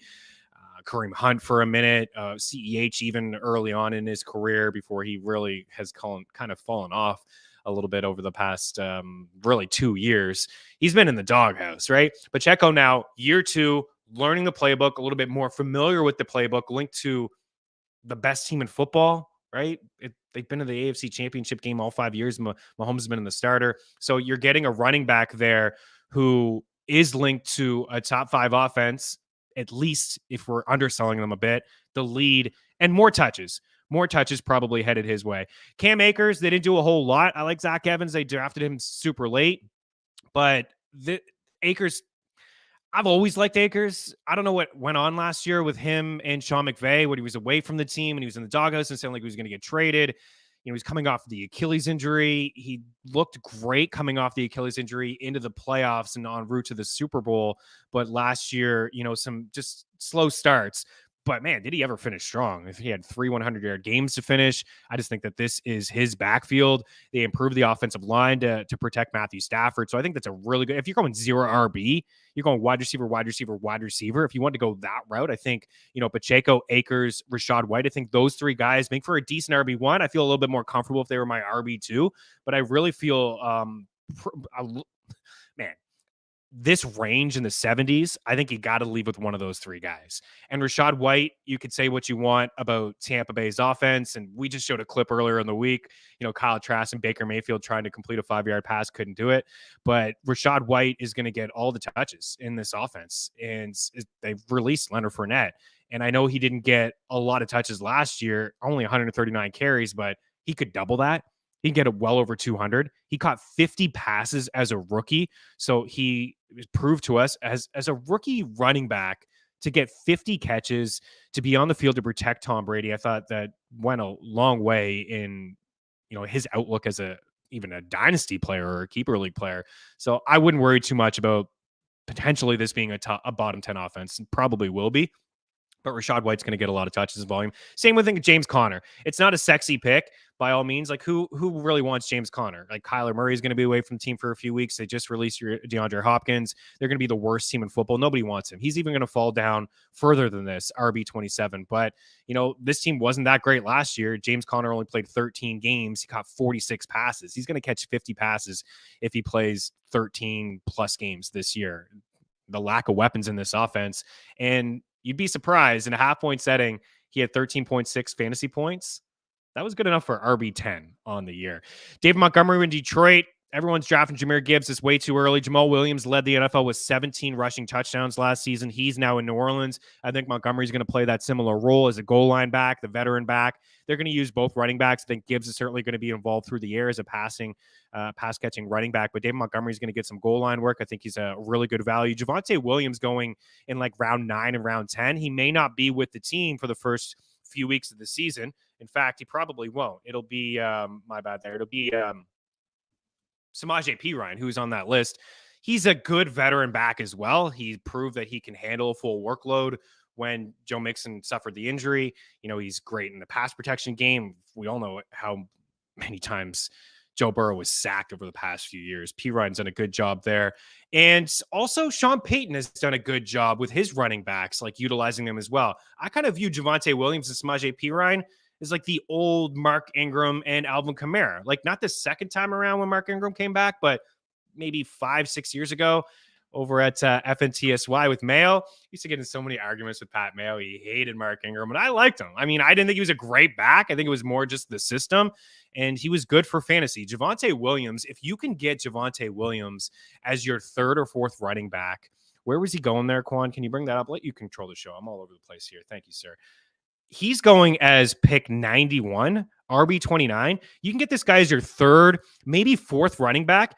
Kareem Hunt for a minute, CEH even early on in his career before he really has kind of fallen off a little bit over the past really 2 years. He's been in the doghouse, right? Pacheco now, year 2, learning the playbook, a little bit more familiar with the playbook, linked to the best team in football, right? They've been in the AFC Championship game all 5 years. Mahomes has been in the starter. So you're getting a running back there who is linked to a top 5 offense, at least if we're underselling them a bit, the lead, and more touches. More touches probably headed his way. Cam Akers, they didn't do a whole lot. I like Zach Evans. They drafted him super late. But Akers, I've always liked Akers. I don't know what went on last year with him and Sean McVay when he was away from the team and he was in the doghouse and sounded like he was going to get traded. He's coming off the Achilles injury. He looked great coming off the Achilles injury into the playoffs and en route to the Super Bowl. But last year, some just slow starts. But man, did he ever finish strong? If he had 3 100-yard games to finish, I just think that this is his backfield. They improved the offensive line to protect Matthew Stafford. So I think that's a really good, if you're going 0 RB, you're going wide receiver, wide receiver, wide receiver. If you want to go that route, I think, Pacheco, Akers, Rachaad White, I think those 3 guys make for a decent RB1. I feel a little bit more comfortable if they were my RB2, but I really feel, man, this range in the 70s, I think you got to leave with one of those 3 guys. And Rachaad White, you could say what you want about Tampa Bay's offense. And we just showed a clip earlier in the week, Kyle Trask and Baker Mayfield trying to complete a 5-yard pass, couldn't do it. But Rachaad White is going to get all the touches in this offense. And they've released Leonard Fournette. And I know he didn't get a lot of touches last year, only 139 carries, but he could double that. He can get it well over 200. He caught 50 passes as a rookie. So he proved to us as a rookie running back to get 50 catches, to be on the field to protect Tom Brady. I thought that went a long way in, his outlook as even a dynasty player or a keeper league player. So I wouldn't worry too much about potentially this being a bottom 10 offense. Probably will be. but Rashad White's going to get a lot of touches and volume. Same with James Conner. It's not a sexy pick by all means. Like who really wants James Conner? Like Kyler Murray is going to be away from the team for a few weeks. They just released your DeAndre Hopkins. They're going to be the worst team in football. Nobody wants him. He's even going to fall down further than this, RB27. But, this team wasn't that great last year. James Conner only played 13 games. He caught 46 passes. He's going to catch 50 passes if he plays 13 plus games this year. The lack of weapons in this offense. And you'd be surprised in a half-point setting, he had 13.6 fantasy points. That was good enough for RB10 on the year. David Montgomery in Detroit. Everyone's drafting Jahmyr Gibbs. It's way too early. Jamal Williams led the NFL with 17 rushing touchdowns last season. He's now in New Orleans. I think Montgomery's going to play that similar role as a goal line back, the veteran back. They're going to use both running backs. I think Gibbs is certainly going to be involved through the air as a pass-catching running back. But David Montgomery's going to get some goal line work. I think he's a really good value. Javonte Williams going in like round 9 and round 10. He may not be with the team for the first few weeks of the season. In fact, he probably won't. It'll be, my bad there. It'll be Samaje Perine, who's on that list. He's a good veteran back as well. He proved that he can handle a full workload when Joe Mixon suffered the injury. He's great in the pass protection game. We all know how many times Joe Burrow was sacked over the past few years. Perine's done a good job there. And also Sean Payton has done a good job with his running backs, like utilizing them as well. I kind of view Javonte Williams and Samaje Perine is like the old Mark Ingram and Alvin Kamara. Like not the second time around when Mark Ingram came back, but maybe 5-6 years ago over at FNTSY with Mayo. Used to get in so many arguments with Pat Mayo. He hated Mark Ingram, and I liked him. I mean, I didn't think he was a great back. I think it was more just the system, and he was good for fantasy. Javonte Williams, if you can get Javonte Williams as your third or fourth running back, where was he going there, Quan? Can you bring that up? Let you control the show. I'm all over the place here. Thank you, sir. He's going as pick 91, RB29. You can get this guy as your third, maybe fourth running back.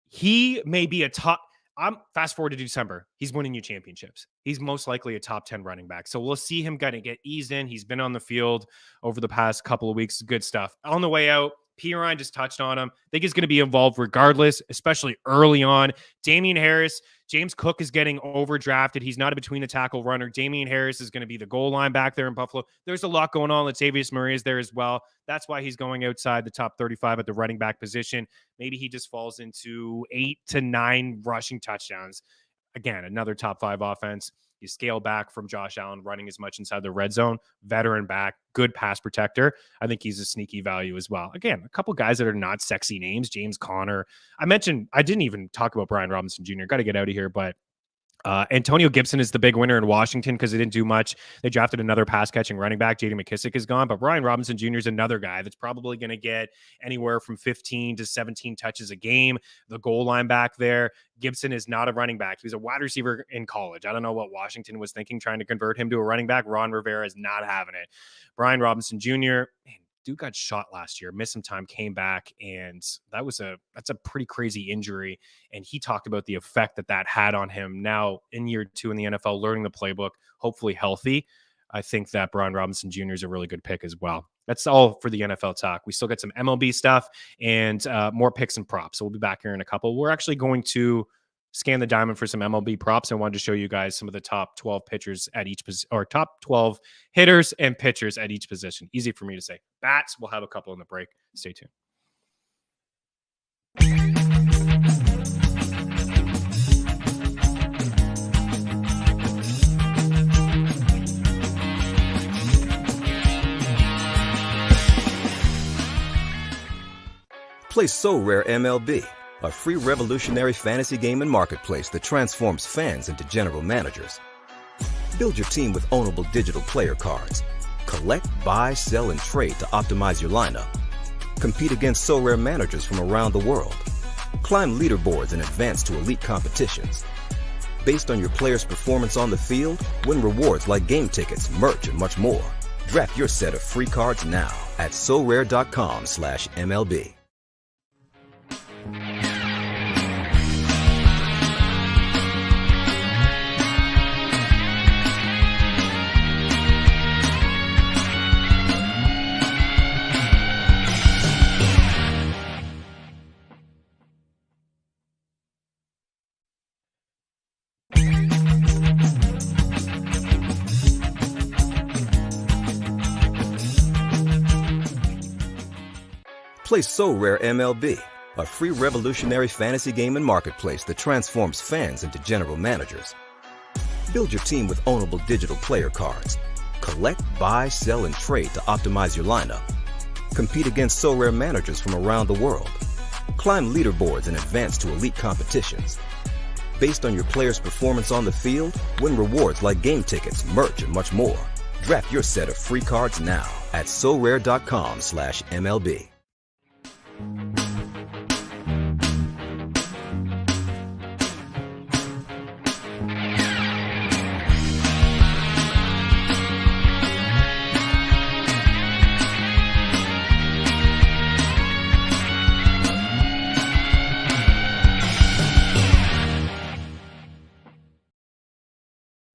He may be a top. I'm fast forward to December. He's winning you championships. He's most likely a top 10 running back. So we'll see him kind of get eased in. He's been on the field over the past couple of weeks. Good stuff. On the way out, Perine just touched on him. I think he's going to be involved regardless, especially early on. Damian Harris, James Cook is getting overdrafted. He's not a between the tackle runner. Damian Harris is going to be the goal line back there in Buffalo. There's a lot going on. Latavius Murray is there as well. That's why he's going outside the top 35 at the running back position. Maybe he just falls into 8 to 9 rushing touchdowns. Again, another top 5 offense. You scale back from Josh Allen running as much inside the red zone, veteran back, good pass protector. I think he's a sneaky value as well. Again, a couple guys that are not sexy names. James Conner. I didn't even talk about Brian Robinson Jr. Got to get out of here, but Antonio Gibson is the big winner in Washington because they didn't do much. They drafted another pass-catching running back. J.D. McKissick is gone, but Brian Robinson Jr. is another guy that's probably going to get anywhere from 15 to 17 touches a game. The goal line back there. Gibson is not a running back. He's a wide receiver in college. I don't know what Washington was thinking, trying to convert him to a running back. Ron Rivera is not having it. Brian Robinson Jr., man, dude got shot last year, missed some time, came back, and that's a pretty crazy injury. And he talked about the effect that had on him. Now in year 2 in the NFL, learning the playbook, hopefully healthy. I think that Brian Robinson Jr. is a really good pick as well. That's all for the NFL talk. We still got some MLB stuff and more picks and props. So we'll be back here in a couple. We're actually going to scan the diamond for some MLB props. I wanted to show you guys some of the top 12 pitchers at each position, or top 12 hitters and pitchers at each position. Easy for me to say. Bats, we'll have a couple in the break. Stay tuned. Play So Rare MLB, a free revolutionary fantasy game and marketplace that transforms fans into general managers. Build your team with ownable digital player cards. Collect, buy, sell, and trade to optimize your lineup. Compete against So Rare managers from around the world. Climb leaderboards and advance to elite competitions. Based on your player's performance on the field, win rewards like game tickets, merch, and much more. Draft your set of free cards now at sorare.com/MLB. Play So Rare MLB, a free revolutionary fantasy game and marketplace that transforms fans into general managers. Build your team with ownable digital player cards. Collect, buy, sell, and trade to optimize your lineup. Compete against So Rare managers from around the world. Climb leaderboards and advance to elite competitions. Based on your player's performance on the field, win rewards like game tickets, merch, and much more. Draft your set of free cards now at sorare.com/MLB.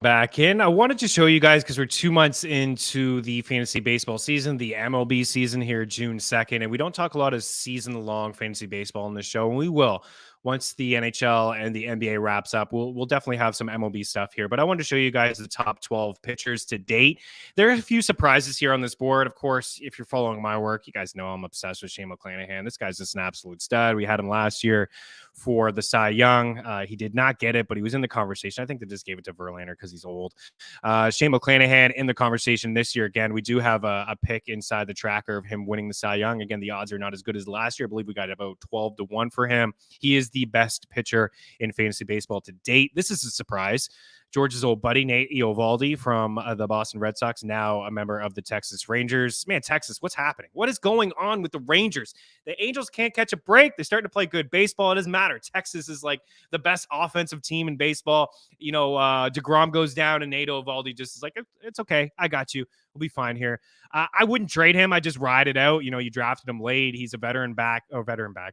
Back in. I wanted to show you guys because we're 2 months into the fantasy baseball season, the MLB season here, June 2nd. And we don't talk a lot of season-long fantasy baseball on this show, and we will. Once the NHL and the NBA wraps up, we'll definitely have some MLB stuff here. But I wanted to show you guys the top 12 pitchers to date. There are a few surprises here on this board. Of course, if you're following my work, you guys know I'm obsessed with Shohei Ohtani. This guy's just an absolute stud. We had him last year for the Cy Young. He did not get it, but he was in the conversation. I think they just gave it to Verlander because he's old. Shane McClanahan in the conversation this year. Again, we do have a pick inside the tracker of him winning the Cy Young. Again, the odds are not as good as last year. I believe we got about 12-1 for him. He is the best pitcher in fantasy baseball to date. This is a surprise. George's old buddy, Nate Eovaldi from the Boston Red Sox, now a member of the Texas Rangers. Man, Texas, what's happening? What is going on with the Rangers? The Angels can't catch a break. They're starting to play good baseball. It doesn't matter. Texas is like the best offensive team in baseball. You know, DeGrom goes down and Nate Eovaldi just is like, it's okay. I got you. We'll be fine here. I wouldn't trade him. I just ride it out. You know, you drafted him late. He's a veteran back.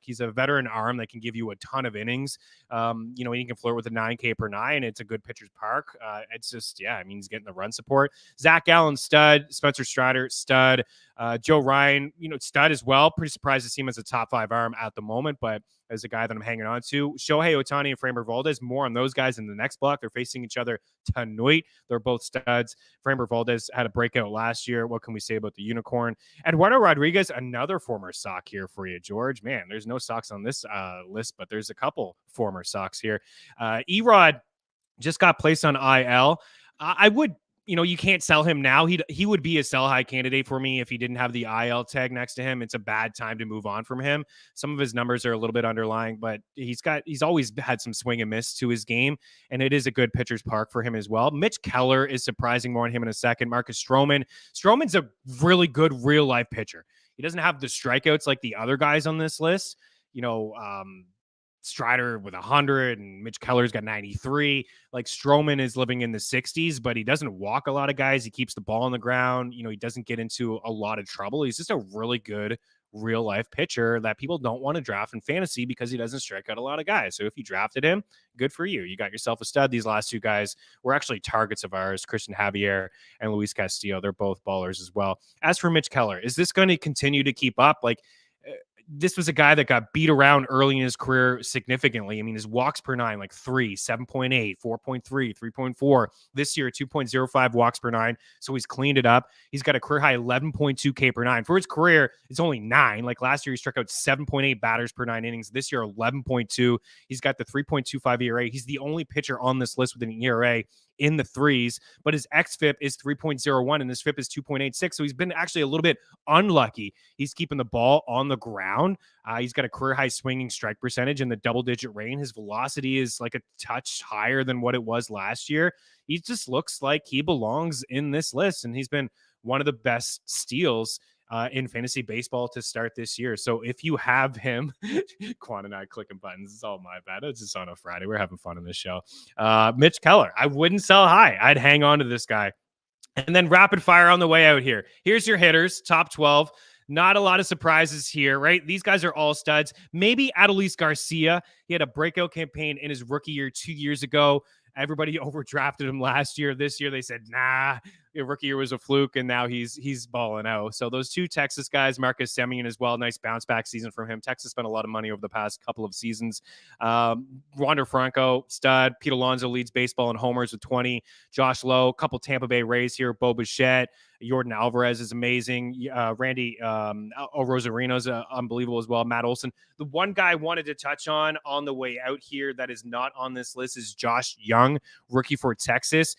He's a veteran arm that can give you a ton of innings. You know, he can flirt with a 9K per nine. It's a good pitcher's park. It's just, yeah, I mean, he's getting the run support. Zach Gallen, stud. Spencer Strider, stud. Joe Ryan, you know, stud as well. Pretty surprised to see him as a top 5 arm at the moment, but as a guy that I'm hanging on to. Shohei Ohtani and Framber Valdez, more on those guys in the next block. They're facing each other tonight. They're both studs. Framber Valdez had a breakout last year. What can we say about the unicorn? Eduardo Rodriguez, another former Sox here for you, George. Man, there's no Sox on this list, but there's a couple former Sox here. Erod just got placed on IL. I would, you know, you can't sell him now. He would be a sell high candidate for me if he didn't have the IL tag next to him. It's a bad time to move on from him. Some of his numbers are a little bit underlying, but he's always had some swing and miss to his game, and it is a good pitcher's park for him as well. Mitch Keller is surprising. More on him in a second. Marcus Stroman. Stroman's a really good real life pitcher. He doesn't have the strikeouts like the other guys on this list. You know, Strider with 100 and Mitch Keller's got 93. Like Stroman is living in the 60s, but he doesn't walk a lot of guys. He keeps the ball on the ground. You know, he doesn't get into a lot of trouble. He's just a really good real life pitcher that people don't want to draft in fantasy because he doesn't strike out a lot of guys. So if you drafted him, good for you. You got yourself a stud. These last two guys were actually targets of ours, Christian Javier and Luis Castillo. They're both ballers as well. As for Mitch Keller, is this going to continue to keep up? Like, this was a guy that got beat around early in his career significantly. I mean, his walks per nine, like 3, 7.8, 4.3, 3.4. This year, 2.05 walks per nine. So he's cleaned it up. He's got a career high 11.2 K per nine. For his career, it's only 9. Like last year, he struck out 7.8 batters per 9 innings. This year, 11.2. He's got the 3.25 ERA. He's the only pitcher on this list with an ERA in the 3s, but his xFIP is 3.01 and his FIP is 2.86. So he's been actually a little bit unlucky. He's keeping the ball on the ground. He's got a career high swinging strike percentage in the double-digit range. His velocity is like a touch higher than what it was last year. He just looks like he belongs in this list, and he's been one of the best steals in fantasy baseball to start this year. So if you have him, Quan and I clicking buttons, it's all my bad. It's just on a Friday. We're having fun on this show. Mitch Keller, I wouldn't sell high. I'd hang on to this guy. And then rapid fire on the way out here. Here's your hitters, top 12. Not a lot of surprises here, right? These guys are all studs. Maybe Adolis Garcia. He had a breakout campaign in his rookie year 2 years ago. Everybody overdrafted him last year. This year, they said, nah, rookie year was a fluke, and now he's balling out. So those two Texas guys, Marcus Semien as well, nice bounce back season from him. Texas spent a lot of money over the past couple of seasons. Wander Franco, stud. Pete Alonso leads baseball in homers with 20. Josh Lowe, couple Tampa Bay Rays here. Bo Bichette, Jordan Alvarez is amazing. Randy Rosarino's unbelievable as well. Matt Olson. The one guy I wanted to touch on the way out here that is not on this list is Josh Young, rookie for Texas.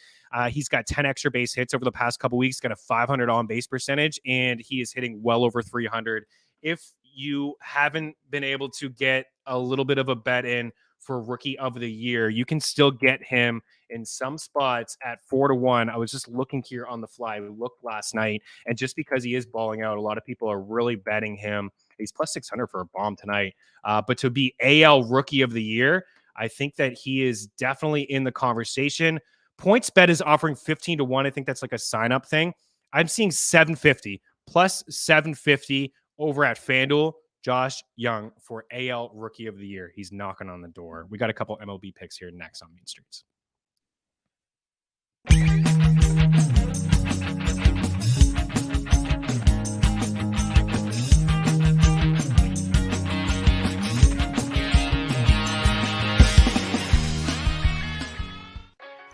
He's got 10 extra base hits over the past couple weeks, got a 500 on base percentage, and he is hitting well over 300. If you haven't been able to get a little bit of a bet in for rookie of the year, you can still get him in some spots at 4-1. I was just looking here on the fly. We looked last night, and just because he is balling out, a lot of people are really betting him. He's plus 600 for a bomb tonight. But to be AL rookie of the year, I think that he is definitely in the conversation. PointsBet is offering 15-1. I think that's like a sign-up thing. I'm seeing 750 plus 750 over at FanDuel. Josh Young for AL Rookie of the Year. He's knocking on the door. We got a couple MLB picks here next on Mean Streets.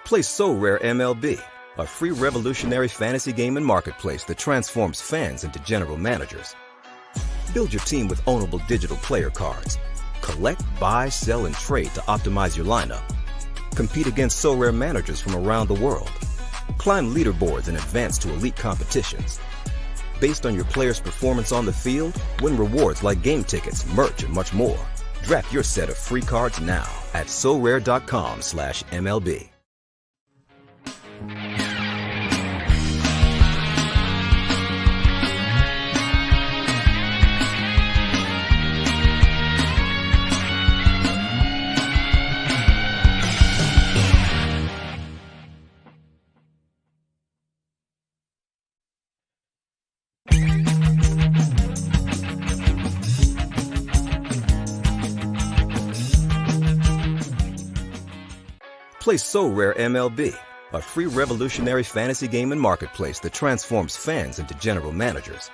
Play So Rare MLB, a free revolutionary fantasy game and marketplace that transforms fans into general managers. Build your team with ownable digital player cards. Collect, buy, sell, and trade to optimize your lineup. Compete against So Rare managers from around the world. Climb leaderboards and advance to elite competitions. Based on your player's performance on the field, win rewards like game tickets, merch, and much more. Draft your set of free cards now at sorare.com/MLB. Play So Rare MLB, a free revolutionary fantasy game and marketplace that transforms fans into general managers.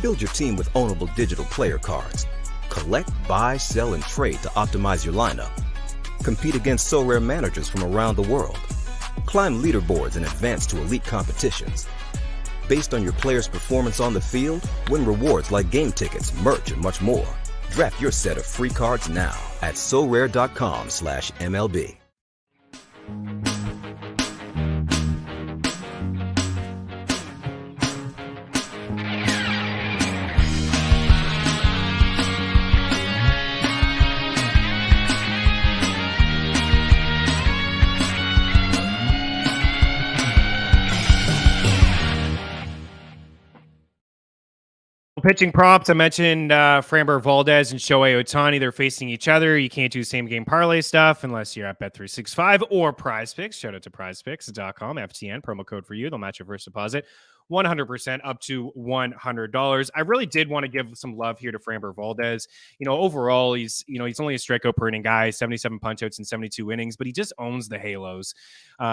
Build your team with ownable digital player cards. Collect, buy, sell, and trade to optimize your lineup. Compete against So Rare managers from around the world. Climb leaderboards and advance to elite competitions. Based on your player's performance on the field, win rewards like game tickets, merch, and much more. Draft your set of free cards now at sorare.com/MLB. Pitching props, I mentioned Framber Valdez and Shohei Ohtani. They're facing each other. You can't do same game parlay stuff unless you're at Bet365 or PrizePicks. Shout out to PrizePicks.com, FTN, promo code for you. They'll match your first deposit 100% up to $100. I really did want to give some love here to Framber Valdez. Overall, he's only a strikeout per inning guy, 77 punch-outs in 72 innings, but he just owns the Halos.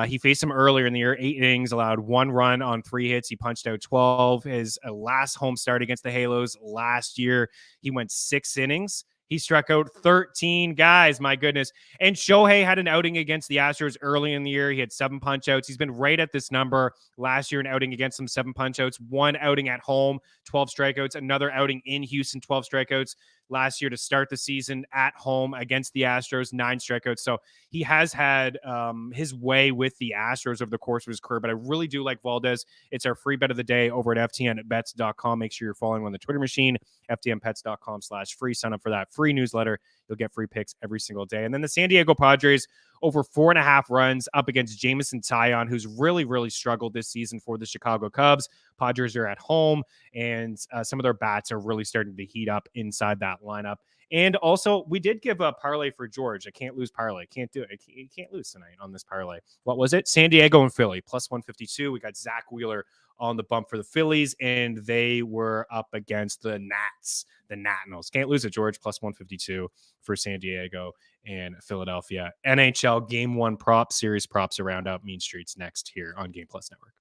He faced him earlier in the year, 8 innings, allowed 1 run on 3 hits. He punched out 12. His last home start against the Halos last year, he went 6 innings. He struck out 13 guys, my goodness. And Shohei had an outing against the Astros early in the year. He had 7 punch-outs. He's been right at this number last year, an outing against them, 7 punch-outs, 1 outing at home, 12 strikeouts, another outing in Houston, 12 strikeouts last year to start the season at home against the Astros, 9 strikeouts. So he has had his way with the Astros over the course of his career, but I really do like Valdez. It's our free bet of the day over at ftnbets.com. Make sure you're following on the Twitter machine, ftnpets.com/free. Sign up for that free newsletter. You'll get free picks every single day. And then the San Diego Padres over 4.5 runs up against Jameson Taillon, who's really, really struggled this season for the Chicago Cubs. Padres are at home, and some of their bats are really starting to heat up inside that lineup. And also, we did give a parlay for George. I can't lose parlay. Can't do it. You can't lose tonight on this parlay. What was it? San Diego and Philly, plus 152. We got Zach Wheeler on the bump for the Phillies, and they were up against the Nats, the Nationals. Can't lose it, George, plus 152 for San Diego and Philadelphia. NHL Game 1 Props, Series Props around out Mean Streets next here on Game Plus Network.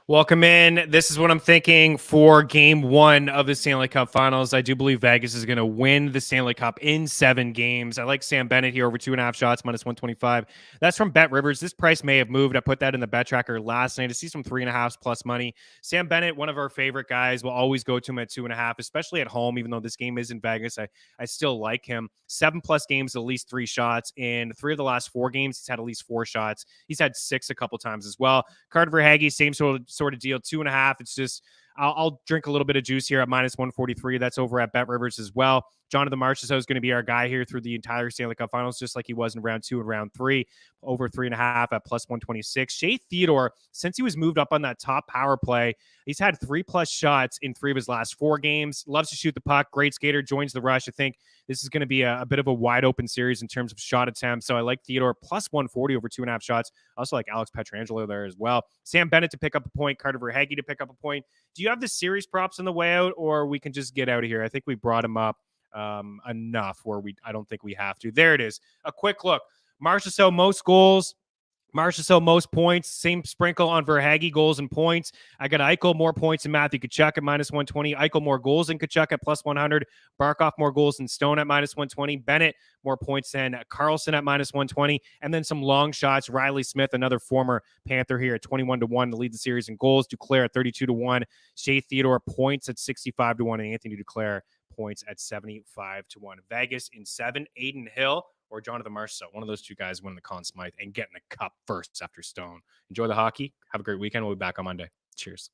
Welcome in. This is what I'm thinking for game 1 of the Stanley Cup Finals. I do believe Vegas is going to win the Stanley Cup in 7 games. I like Sam Bennett here over 2.5 shots, minus 125. That's from Bet Rivers. This price may have moved. I put that in the bet tracker last night. I see some 3.5s plus money. Sam Bennett, one of our favorite guys, will always go to him at 2.5, especially at home, even though this game is in Vegas. I still like him. 7+ games, at least 3 shots. In 3 of the last 4 games, he's had at least 4 shots. He's had 6 a couple times as well. Carter Verhaeghe, same sort of deal, 2.5. It's just I'll drink a little bit of juice here at minus 143. That's over at Bet Rivers as well. Jonathan Marchessault is going to be our guy here through the entire Stanley Cup Finals, just like he was in round 2 and round 3, over 3.5 at plus 126. Shea Theodore, since he was moved up on that top power play, he's had 3+ shots in 3 of his last 4 games. Loves to shoot the puck. Great skater. Joins the rush. I think this is going to be a bit of a wide open series in terms of shot attempts. So I like Theodore plus 140 over 2.5 shots. I also like Alex Pietrangelo there as well. Sam Bennett to pick up a point. Carter Verhaeghe to pick up a point. Do you have the series props on the way out, or we can just get out of here? I think we brought him up enough where I don't think we have to. There it is. A quick look. Marchessault, most goals. Marchessault, most points. Same sprinkle on Verhaeghe, goals and points. I got Eichel, more points than Matthew Tkachuk at minus 120. Eichel, more goals than Tkachuk at plus 100. Barkov, more goals than Stone at minus 120. Bennett, more points than Carlson at minus 120. And then some long shots. Riley Smith, another former Panther here at 21-1 to lead the series in goals. Duclair at 32-1. Shea Theodore, points at 65-1. And Anthony Duclair, points at 75-1. Vegas in 7. Aiden Hill or Jonathan Marchessault. One of those two guys win the Conn Smythe and getting the cup first after Stone. Enjoy the hockey. Have a great weekend. We'll be back on Monday. Cheers.